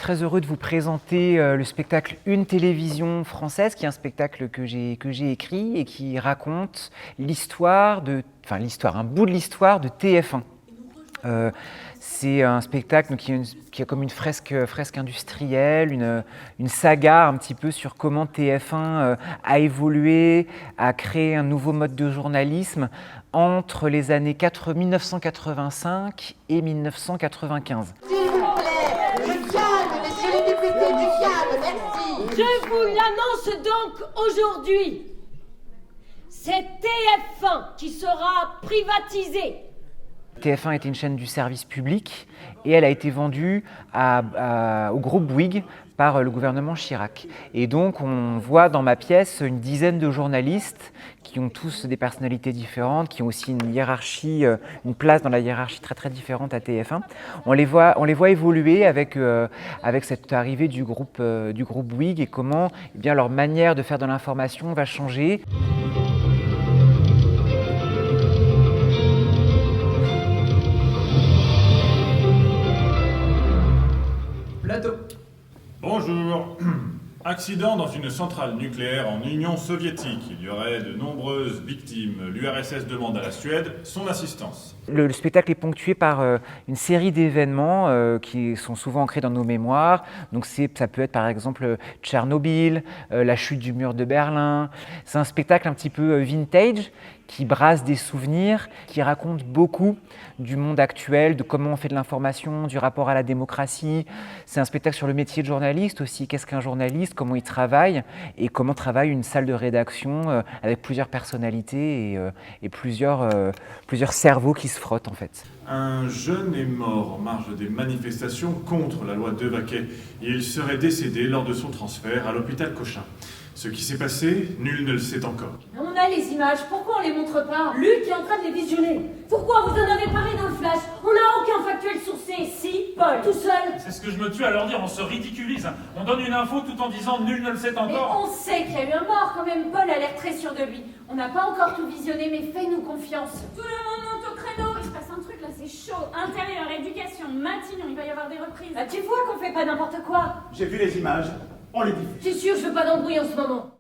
très heureux de vous présenter le spectacle Une télévision française, qui est un spectacle que j'ai écrit et qui raconte un bout de l'histoire de TF1. C'est un spectacle qui a comme une fresque industrielle, une saga un petit peu sur comment TF1 a évolué, a créé un nouveau mode de journalisme entre les années 1985 et 1995. Je vous l'annonce donc aujourd'hui. C'est TF1 qui sera privatisé. TF1 était une chaîne du service public et elle a été vendue au groupe Bouygues par le gouvernement Chirac. Et donc on voit dans ma pièce une dizaine de journalistes qui ont tous des personnalités différentes, qui ont aussi une hiérarchie, une place dans la hiérarchie très très différente à TF1. On les voit évoluer avec cette arrivée du groupe Bouygues et comment leur manière de faire de l'information va changer. Bonjour. Accident dans une centrale nucléaire en Union soviétique. Il y aurait de nombreuses victimes. L'URSS demande à la Suède son assistance. Le spectacle est ponctué par une série d'événements qui sont souvent ancrés dans nos mémoires. Donc ça peut être par exemple Tchernobyl, la chute du mur de Berlin. C'est un spectacle un petit peu vintage qui brasse des souvenirs, qui raconte beaucoup du monde actuel, de comment on fait de l'information, du rapport à la démocratie. C'est un spectacle sur le métier de journaliste aussi. Qu'est-ce qu'un journaliste, comment il travaille et comment travaille une salle de rédaction avec plusieurs personnalités et plusieurs cerveaux qui se frottent en fait. Un jeune est mort en marge des manifestations contre la loi Devaquet et il serait décédé lors de son transfert à l'hôpital Cochin. Ce qui s'est passé, nul ne le sait encore. On a les images, pourquoi on les montre pas? Luc est en train de les visionner. Pourquoi vous en avez parlé dans le flash? On n'a aucun factuel sourcé. Si, Paul, tout seul. C'est ce que je me tue à leur dire, on se ridiculise. On donne une info tout en disant nul ne le sait encore. Mais on sait qu'il y a eu un mort quand même. Paul a l'air très sûr de lui. On n'a pas encore tout visionné, mais fais-nous confiance. Tout le monde monte au créneau. Il se passe un truc là, c'est chaud. Intérieur, éducation, Matignon, il va y avoir des reprises. Tu vois qu'on fait pas n'importe quoi. J'ai vu les images, on les diffuse. C'est sûr, je veux pas d'embrouille en ce moment.